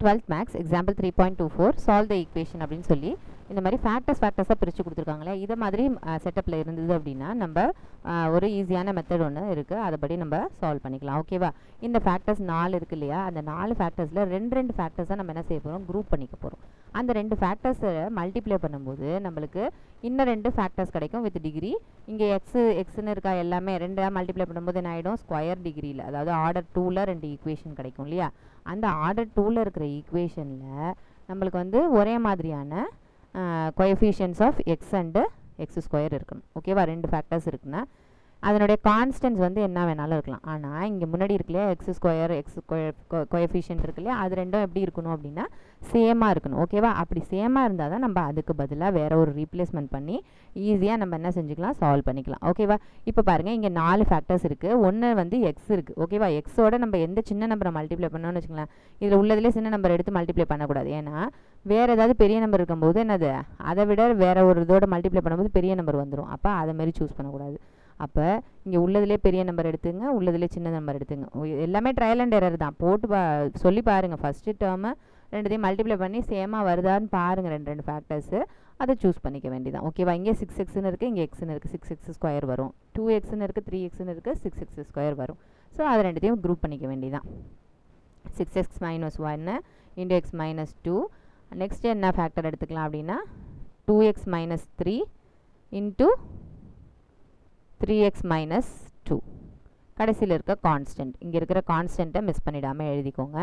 12th max example 3.24 solve the equation அப்படினு சொல்லி இந்த மாதிரி ஃபேக்டர்ஸா பிரிச்சு கொடுத்திருக்காங்களே இத மாதிரி செட்டப்ல இருந்தது அப்படினா நம்ம ஒரு ஈஸியான மெத்தட் ஒன்னு இருக்கு அதபடி நம்ம சால்வ் பண்ணிக்கலாம் ஓகேவா இந்த ஃபேக்டர்ஸ் 4 இருக்கு இல்லையா அந்த 4 ஃபேக்டர்ஸ்ல ரெண்டு ஃபேக்டர்ஸா நம்ம என்ன செய்ய போறோம் குரூப் பண்ணிக்க போறோம் அந்த ரெண்டு ஃபேக்டர்ஸை மல்டிப்ளை பண்ணும்போது நமக்கு இன்னும் ரெண்டு ஃபேக்டர்ஸ் கிடைக்கும் வித் டிகிரி இங்க x ன்னு இருக்கா எல்லாமே ரெண்டா மல்டிப்ளை பண்ணும்போது என்ன ஆயிடும் ஸ்கொயர் டிகிரில அதாவது ஆர்டர் 2ல ரெண்டு ஈக்குவேஷன் கிடைக்கும் இல்லையா அந்த ஆர்டர் 2ல இருக்கிற ஈக்குவேஷன்ல நமக்கு வந்து ஒரே மாதிரியான coefficients of x and x square இருக்கணும் ஓகேவா ரெண்டு ஃபேக்டர்ஸ் இருக்குன்னா அதனுடைய கான்ஸ்டன்ட்ஸ் வந்து என்ன வேணாலும் இருக்கலாம் ஆனா இங்க முன்னாடி இருக்குல x square coefficient இருக்குல அது ரெண்டும் எப்படி இருக்கணும் அப்படினா சேமா இருக்கணும் ஓகேவா அப்படி சேமா இருந்தா தான் நம்ம அதுக்கு பதிலா வேற ஒரு ரீப்ளேஸ்மென்ட் பண்ணி ஈஸியா நம்ம என்ன செஞ்சுக்கலாம் சால்வ் பண்ணிக்கலாம் ஓகேவா இப்போ பாருங்க இங்க 4 ஃபேக்டர்ஸ் இருக்கு ஒன்னு வந்து x இருக்கு ஓகேவா x ஓட நம்ம எந்த சின்ன நம்பரை மல்டிப்ளை பண்ணனும்னு வெச்சுக்கலாம் இதுல உள்ளதிலே சின்ன நம்பர் எடுத்து மல்டிப்ளை பண்ண கூடாது ஏனா வேற ஏதாவது பெரிய நம்பர் இருக்கும்போது என்னது அதை விட வேற ஒரு இதோட மல்டிப்ளை பண்ணும்போது பெரிய நம்பர் வந்துரும் அப்ப அத மாதிரி சூஸ் பண்ண கூடாது அப்ப இங்க உள்ளதிலே பெரிய நம்பர் எடுத்துங்க உள்ளதிலே சின்ன நம்பர் எடுத்துங்க எல்லாமே ட்ரையல் அண்ட் எரர் தான் போட்டு சொல்லி பாருங்க ஃபர்ஸ்ட் டேர்ம் ரெண்டுதையும் மல்டிப்ளை பண்ணி சேமா வருதான்னு பாருங்க ரெண்டு ஃபேக்டர்ஸ் அதை சூஸ் பண்ணிக்க வேண்டியதான் ஓகேவா இங்க 6x ன்னு இருக்கு இங்க x ன்னு இருக்கு 6x² வரும் 2x ன்னு இருக்கு 3x ன்னு இருக்கு 6x² வரும் சோ அத ரெண்டுதையும் குரூப் பண்ணிக்க வேண்டியதான் 6x - 1 * x - 2 நெக்ஸ்ட் என்ன ஃபேக்டர் எடுத்துக்கலாம் அப்படினா 2x - 3 * 3x - 2 கடைசில இருக்க கான்ஸ்டன்ட் இங்க இருக்கிற கான்ஸ்டன்ட்டை மிஸ் பண்ணிடாம எழுதிக்கோங்க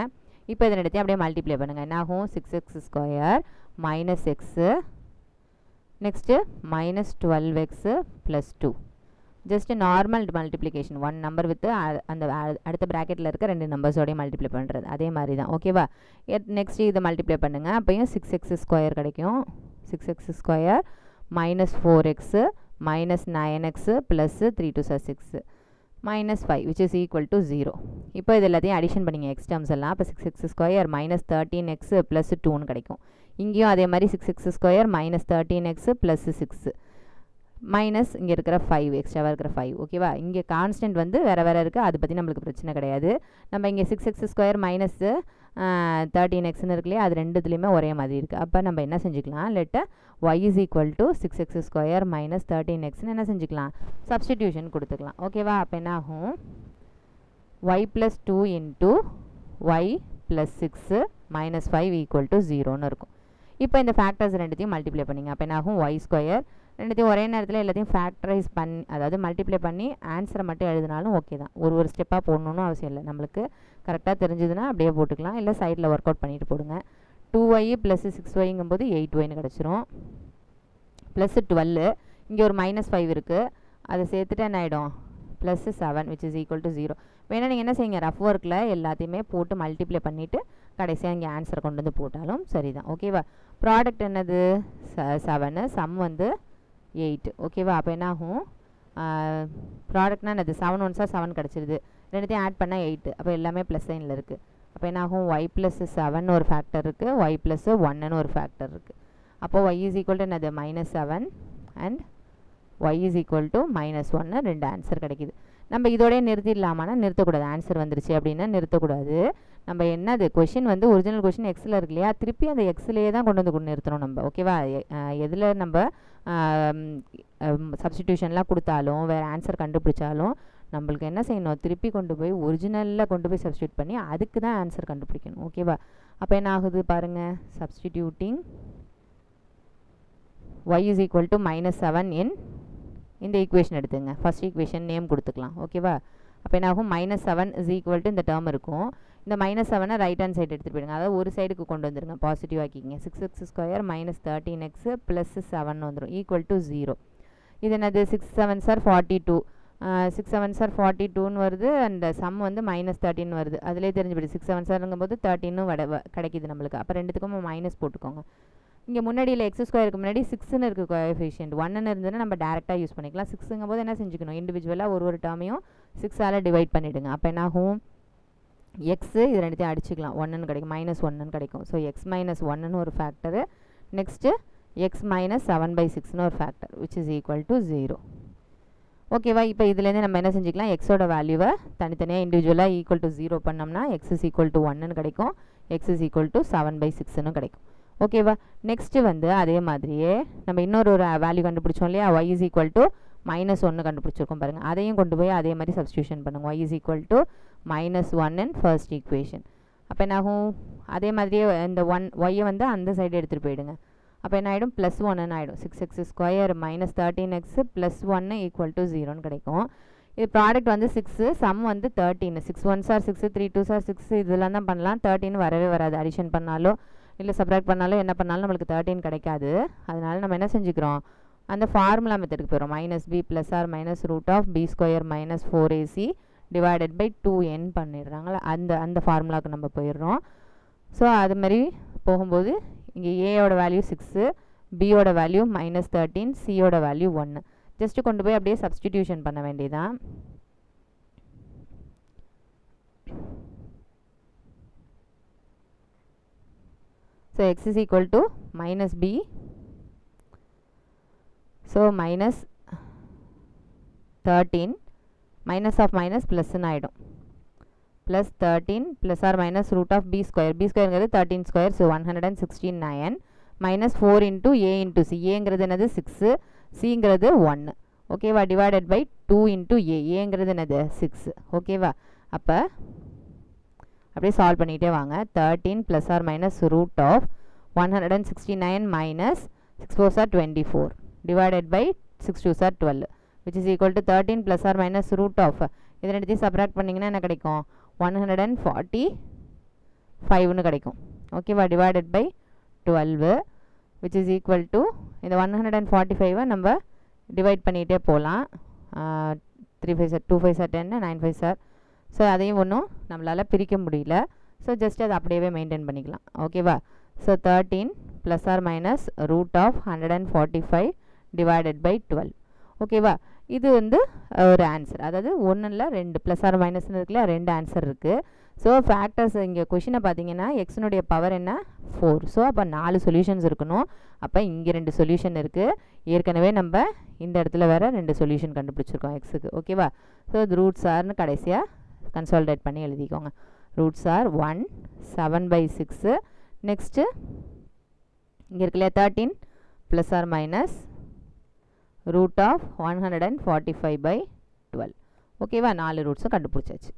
இப்போ இத எடுத்து அப்படியே மல்டிப்ளை பண்ணுங்க என்ன ஆகும் 6x² - x next -12x + 2 just normal multiplication one number with அந்த அடுத்த பிராக்கெட்ல இருக்க ரெண்டு நம்பர்ஸோட மல்டிப்ளை பண்றது அதே மாதிரி தான் ஓகேவா நெக்ஸ்ட் இத மல்டிப்ளை பண்ணுங்க அப்பயும் 6x² கிடைக்கும் 6x² - 4x - 9x plus 3 2 6 minus 5 which is equal to 0 இப்போ இது எல்லாத்தையும் அடிஷன் பண்ணீங்க x terms எல்லாம் அப்ப 6x² - 13x plus 2 ன்னு கிடைக்கும் இங்கேயும் அதே மாதிரி 6x² - 13x plus 6 மைனஸ் இங்க இருக்கிற 5 எக்ஸ்ட்ராவா இருக்கிற 5 ஓகேவா இங்க கான்ஸ்டன்ட் வந்து வேற இருக்கு அது பத்தி நமக்கு பிரச்சனை கிடையாது நம்ம இங்க 6x² - 13x ன்னு இருக்குல அது ரெண்டுத்துலயுமே ஒரே மாதிரி இருக்கு அப்ப நம்ம என்ன செஞ்சுக்கலாம் let y is equal to 6x² - 13x ன்னு என்ன செஞ்சுக்கலாம் சப்ஸ்டிடியூஷன் கொடுத்துக்கலாம் ஓகேவா அப்ப என்ன ஆகும் y plus 2 into y plus 6 minus 5 equal to 0 ன்னு இருக்கும் இப்போ இந்த ஃபேக்டர்ஸ் ரெண்டுத்தையும் மல்டிப்ளை பண்ணீங்க அப்ப என்ன ஆகும் y² ரெண்டுத்தையும் ஒரே நேரத்துல எல்லாத்தையும் ஃபேக்டரைஸ் பண்ணி அதாவது மல்டிப்ளை பண்ணி ஆன்சரை மட்டும் எழுதினாலும் ஓகே தான் ஒரு ஸ்டெப்பா போடணும்னு அவசியம் இல்லை நமக்கு கரெக்ட்டா தெரிஞ்சதுனா அப்படியே போட்டுக்கலாம் இல்ல சைடுல வொர்க் அவுட் பண்ணிட்டு போடுங்க 2y + 6y ங்கும்போது 8y ன்னு கிடைச்சிரும் plus 12 இங்க ஒரு -5 இருக்கு அதை சேர்த்துட்டா என்ன ஆயிடும் +7 which is equal to 0 வேணா நீங்க என்ன செய்யுங்க ரஃப் வொர்க்ல எல்லாத்தையுமே போட்டு மல்டிப்ளை பண்ணிட்டு கடைசியா இங்க ஆன்சர் கொண்டு வந்து போட்டாலும் சரிதான் ஓகேவா ப்ராடக்ட் என்னது 7 சம் வந்து 8 ஓகேவா அப்ப என்ன ஆகும் ப்ராடக்ட்னா என்னது 7 1s 7 கிடைச்சிருது ரெண்டுத்தையும் ஆட் பண்ணா 8 அப்ப எல்லாமே ப்ளஸ் சைன்ல இருக்கு அப்ப என்ன ஆகும் y + 7 ஒரு ஃபேக்டர் இருக்கு y + 1 ன்னு ஒரு ஃபேக்டர் இருக்கு அப்போ y is equal to என்னது -7 and y is equal to -1 ரெண்டு ஆன்சர் கிடைக்குது நம்ம இதோட நிறுத்திடலாமானா நிறுத்த கூடாது ஆன்சர் வந்துருச்சு அப்படினா நிறுத்த கூடாது நம்ம என்னது क्वेश्चन வந்து ஒரிஜினல் क्वेश्चन x ல இருக்குலையா திருப்பி அந்த x லயே தான் கொண்டு வந்து நிறுத்தணும் நம்ம ஓகேவா எதுல நம்ம சப்ஸ்டிடியூஷன்லாம் கொடுத்தாலும் வேற ஆன்சர் கண்டுபிடிச்சாலும் நமக்கு என்ன செய்யணும் திருப்பி கொண்டு போய் ஒரிஜினல்ல கொண்டு போய் சப்ஸ்டிட்யூட் பண்ணி அதுக்கு தான் ஆன்சர் கண்டுபிடிக்கணும் ஓகேவா அப்ப என்ன ஆகுது பாருங்க substituting y is equal to -7 in இந்த ஈக்குவேஷன் எடுத்துங்க ஃபர்ஸ்ட் ஈக்குவேஷன் நேம் கொடுத்துக்கலாம் ஓகேவா அப்ப என்ன ஆகும் -7 is equal to இந்த டேர்ம் இருக்கும் இந்த -7 ரைட் ஹேண்ட் சைடு எடுத்துட்டு போய்டுங்க அதாவது ஒரு சைடுக்கு கொண்டு வந்துருங்க பாசிட்டிவ் ஆக்கிங்க 6x² - 13x + 7 வந்துரும் equal to 0 இது என்னது 6 7s are 42 6 7s are 42 ன்னு வருது and சம் வந்து -13 வருது அதிலே தெரிஞ்சு போய்டு 6 7s ங்கும்போது 13 கிடைக்குது நமக்கு அப்ப ரெண்டுத்துக்கும் மைனஸ் போட்டுக்கோங்க இங்க முன்னாடில x² க்கு முன்னாடி 6 ன்னு இருக்கு கோஎஃபிஷியன்ட் 1 ன்னு இருந்ததுனா நம்ம டைரக்டா யூஸ் பண்ணிக்கலாம் 6 ங்கும்போது என்ன செஞ்சுக்கணும் இன்டிவிஜுவலா ஒரு டேர்மையும் 6 ஆல டிவைட் பண்ணிடுங்க அப்ப என்ன ஆகும் x இது ரெண்டுத்தையும் அடிச்சுக்கலாம் 1 ன்னு கிடைக்கும் -1 ன்னு கிடைக்கும் சோ x - 1 ன்னு ஒரு ஃபேக்டர் நெக்ஸ்ட் x - 7/6 ன்னு ஒரு factor which is equal to 0 ஓகேவா இப்போ இதுல இருந்து நம்ம என்ன செஞ்சுக்கலாம் x ஓட வேல்யூவை தனித்தனியா இன்டிவிஜுவலா ஈக்குவல் டு 0 பண்ணோம்னா x is equal to 1 ன்னு கிடைக்கும் x is equal to 7/6 கிடைக்கும். ஓகேவா? நெக்ஸ்ட் வந்து அதே மாதிரியே நம்ம இன்னொரு வேல்யூ கண்டுபிடிச்சோம் இல்லையா, y is equal to -1 கண்டுபிடிச்சிருக்கோம் பாருங்க. அதையும் கொண்டு போய் அதே மாதிரி சப்ஸ்டிடியூஷன் பண்ணுங்க. y is equal to -1 in first equation. அப்போ என்ன ஆகும்? அதே மாதிரியே இந்த y வந்து அந்த சைடு எடுத்துகிட்டு போயிடுங்க. அப்போ என்ன ஆகிடும்? +1 ஆகிடும். 6x square minus 13x +1 equal to 0 கிடைக்கும். இது ப்ராடக்ட் வந்து 6, சம் வந்து 13. 6 1s are 6, 3 2s are 6 இதெல்லாம் தான் பண்ணலாம். 13 வரவே வராது. அடிஷன் பண்ணாலோ இல்லை சப்ராக்ட் பண்ணாலும் என்ன பண்ணாலும் நம்மளுக்கு 13 கிடைக்காது. அதனால நம்ம என்ன செஞ்சுக்கிறோம், அந்த ஃபார்முலா மெத்தடுக்கு போயிடும். -b + or -√b² - 4ac divided by 2n பண்ணிடுறாங்களா, அந்த ஃபார்முலாவுக்கு நம்ம போயிடுறோம். ஸோ அது மாதிரி போகும்போது இங்கே ஏயோட வேல்யூ 6, பியோட வேல்யூ -13, சியோட வேல்யூ 1. ஜஸ்ட்டு கொண்டு போய் அப்படியே சப்ஸ்டிடியூஷன் பண்ண வேண்டியதான். So x is equal to -b, so -13 minus of minus plus ஆகிடும். +13 + or -√b². b²ங்கிறது 13 square, so 169 -4 into a into c. ஏங்கிறது என்னது 6, சிங்கிறது 1. ஓகேவா? Divided by 2 into a. ஏங்கிறது என்னது 6. ஓகேவா? அப்போ அப்படியே சால்வ் பண்ணிகிட்டே வாங்க. 13 + or -169 minus 6 4s are 24 divided by 6 2s are 12 which is equal to 13 + or -√. இதை எடுத்து சப்ராக்ட் பண்ணிங்கன்னா என்ன கிடைக்கும்? 145 கிடைக்கும். ஓகேவா? Divided by 12 which is equal to இந்த 145 நம்ம டிவைட் பண்ணிகிட்டே போகலாம். 3 5 2 5 10 9 5. ஸோ அதையும் ஒன்றும் நம்மளால் பிரிக்க முடியல. ஸோ ஜஸ்ட் அதை அப்படியே மெயின்டைன் பண்ணிக்கலாம். ஓகேவா? So 13 + or -145 divided by 12. ஓகேவா? இது வந்து ஒரு ஆன்சர். அதாவது 1 2 ப்ளஸ் ஆர் மைனஸ்னு இருக்குல்ல, 2 ஆன்சர் இருக்குது. ஸோ ஃபேக்டர்ஸ் இங்கே கொஷினை பார்த்தீங்கன்னா எக்ஸினுடைய பவர் என்ன 4. ஸோ அப்போ 4 சொல்யூஷன்ஸ் இருக்கணும். அப்போ இங்கே 2 சொல்யூஷன் இருக்குது. ஏற்கனவே நம்ம இந்த இடத்துல வேறு 2 சொல்யூஷன் கண்டுபிடிச்சிருக்கோம் எக்ஸுக்கு. ஓகேவா? ஸோ இது ரூட்ஸ் ஆர்னு கடைசியாக கன்சாலிடேட் பண்ணி எழுதிக்கோங்க. Roots R 1 7/6. நெக்ஸ்ட்டு இங்கே இருக்குல்லையா 13 + or -√145/12. ஓகேவா? 4 ரூட்ஸும் கண்டுபிடிச்சாச்சு.